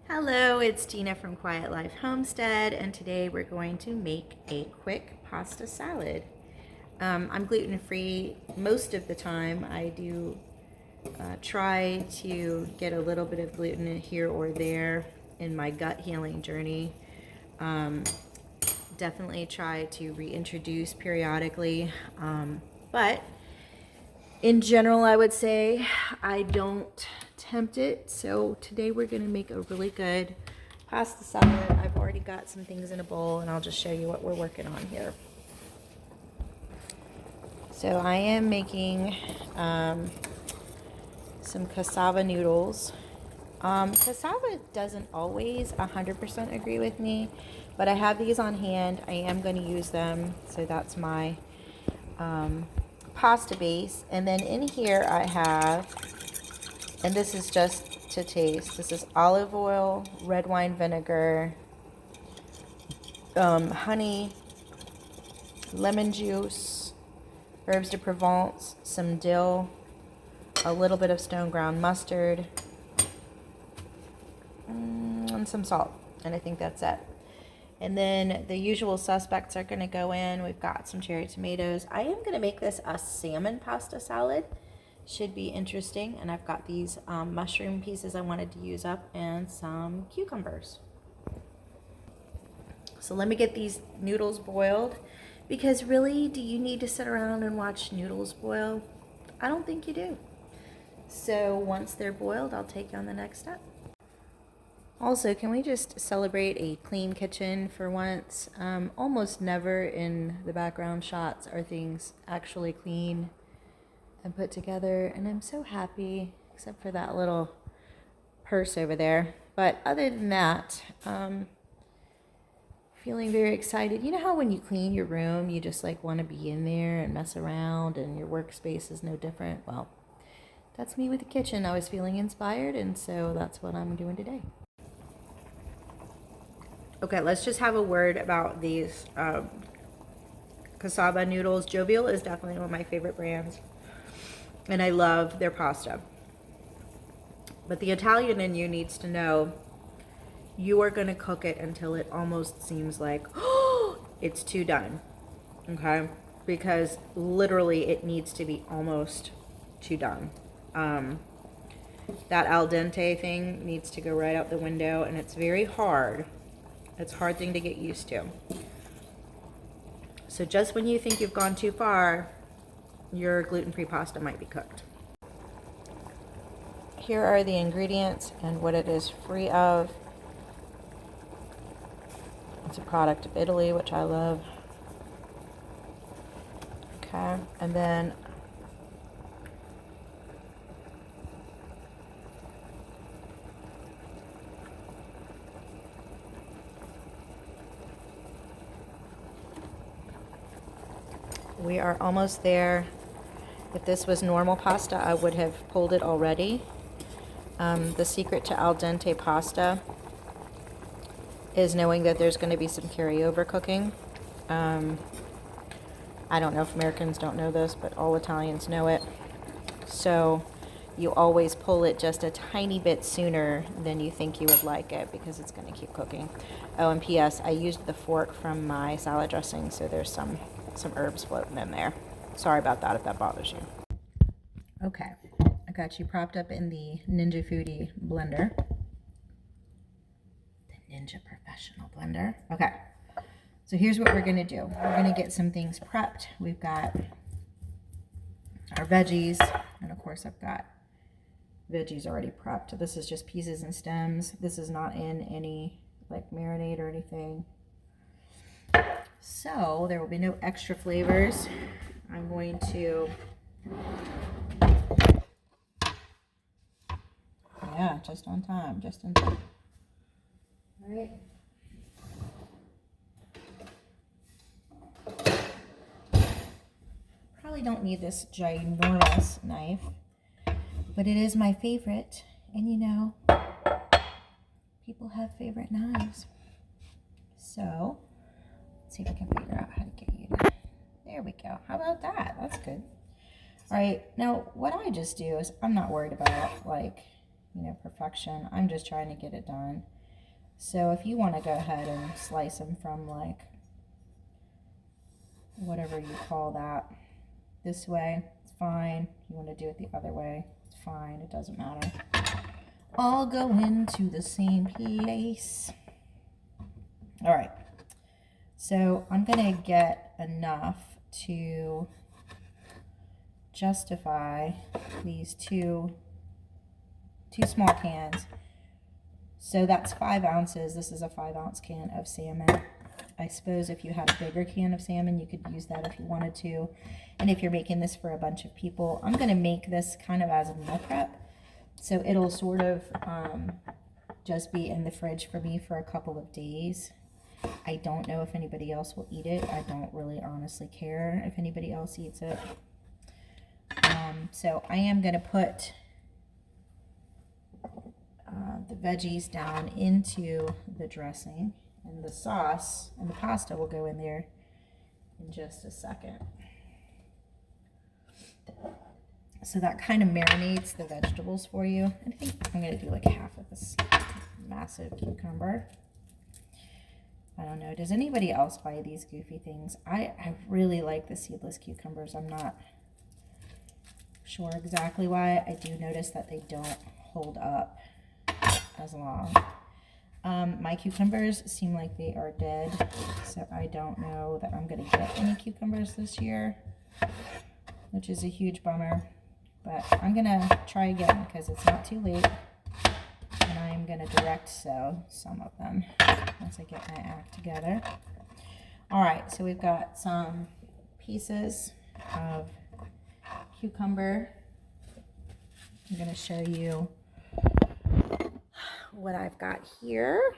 Hello, it's Tina from Quiet Life Homestead, and today we're going to make a quick pasta salad. I'm gluten-free most of the time. I do try to get a little bit of gluten here or there in my gut healing journey. Definitely try to reintroduce periodically, but in general, I would say I don't tempt it. So today we're going to make a really good pasta salad. I've already got some things in a bowl and I'll just show you what we're working on here. So I am making some cassava noodles. Cassava doesn't always 100% agree with me, but I have these on hand. I am going to use them. So that's my pasta base, and then in here I have, and this is just to taste, this is olive oil, red wine vinegar, honey, lemon juice, herbs de Provence, some dill, a little bit of stone ground mustard, and some salt, and I think that's it. And then the usual suspects are going to go in. We've got some cherry tomatoes. I am going to make this a salmon pasta salad. Should be interesting. And I've got these mushroom pieces I wanted to use up and some cucumbers. So let me get these noodles boiled, because really, do you need to sit around and watch noodles boil? I don't think you do. So once they're boiled, I'll take you on the next step. Also, can we just celebrate a clean kitchen for once? Almost never in the background shots are things actually clean and put together, and I'm so happy, except for that little purse over there. But other than that, feeling very excited. You know how when you clean your room, you just like want to be in there and mess around, and your workspace is no different? Well, that's me with the kitchen. I was feeling inspired, and so that's what I'm doing today. Okay, let's just have a word about these cassava noodles. Jovial is definitely one of my favorite brands, and I love their pasta. But the Italian in you needs to know you are going to cook it until it almost seems like, oh, it's too done, okay? Because literally it needs to be almost too done. That al dente thing needs to go right out the window, and it's very hard. It's a hard thing to get used to. So just when you think you've gone too far, your gluten-free pasta might be cooked. Here are the ingredients and what it is free of. It's a product of Italy, which I love. Okay, and then we are almost there. If this was normal pasta, I would have pulled it already. The secret to al dente pasta is knowing that there's going to be some carryover cooking. I don't know if Americans don't know this, but all Italians know it. So you always pull it just a tiny bit sooner than you think you would like it, because it's going to keep cooking. Oh, and P.S., I used the fork from my salad dressing, so there's some herbs floating in there. Sorry about that if that bothers you. Okay, I got you propped up in the Ninja Foodie blender. The Ninja Professional blender. Okay, so here's what we're going to do. We're going to get some things prepped. We've got our veggies, and of course I've got veggies already prepped. This is just pieces and stems. This is not in any like marinade or anything. So there will be no extra flavors. I'm going to, yeah, just on time, just in time. All right. Probably don't need this ginormous knife, but it is my favorite, and you know, people have favorite knives. So let's see if I can figure out how to get you to, there we go. How about that? That's good. All right, now what I just do is, I'm not worried about like, perfection. I'm just trying to get it done. So if you want to go ahead and slice them from like whatever you call that, this way, it's fine. If you want to do it the other way, it's fine. It doesn't matter. All go into the same place. All right. So I'm going to get enough to justify these two small cans. So that's 5 ounces. This is a 5-ounce can of salmon. I suppose if you had a bigger can of salmon, you could use that if you wanted to. And if you're making this for a bunch of people, I'm going to make this kind of as a meal prep. So it'll sort of just be in the fridge for me for a couple of days. I don't know if anybody else will eat it. I don't really honestly care if anybody else eats it. So I am going to put the veggies down into the dressing, and the sauce and the pasta will go in there in just a second. So that kind of marinates the vegetables for you. I think I'm going to do like half of this massive cucumber. I don't know. Does anybody else buy these goofy things? I really like the seedless cucumbers. I'm not sure exactly why. I do notice that they don't hold up as long. My cucumbers seem like they are dead, so I don't know that I'm going to get any cucumbers this year, which is a huge bummer. But I'm going to try again because it's not too late, and I'm going to direct sow some of them once I get my act together. All right, so we've got some pieces of cucumber. I'm going to show you what I've got here.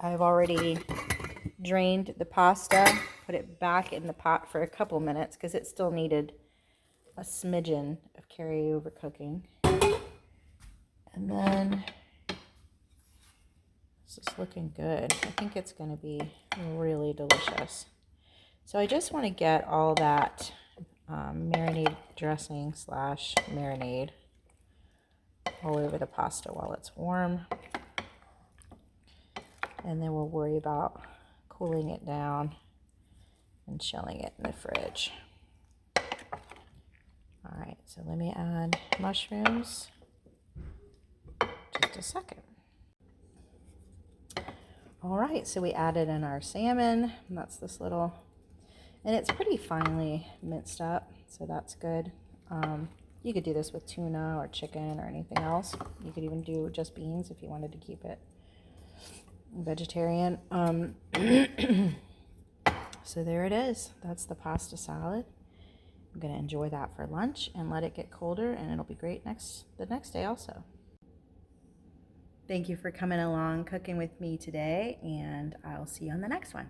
I've already drained the pasta, put it back in the pot for a couple minutes because it still needed a smidgen of carryover cooking. And then this is looking good. I think it's going to be really delicious. So I just want to get all that marinade dressing / marinade all over the pasta while it's warm. And then we'll worry about cooling it down and chilling it in the fridge. All right, so let me add mushrooms. Just a second. All right, so we added in our salmon. And that's this little, and it's pretty finely minced up, so that's good. You could do this with tuna or chicken or anything else. You could even do just beans if you wanted to keep it vegetarian. So there it is. That's the pasta salad. I'm going to enjoy that for lunch and let it get colder, and it'll be great the next day also. Thank you for coming along cooking with me today, and I'll see you on the next one.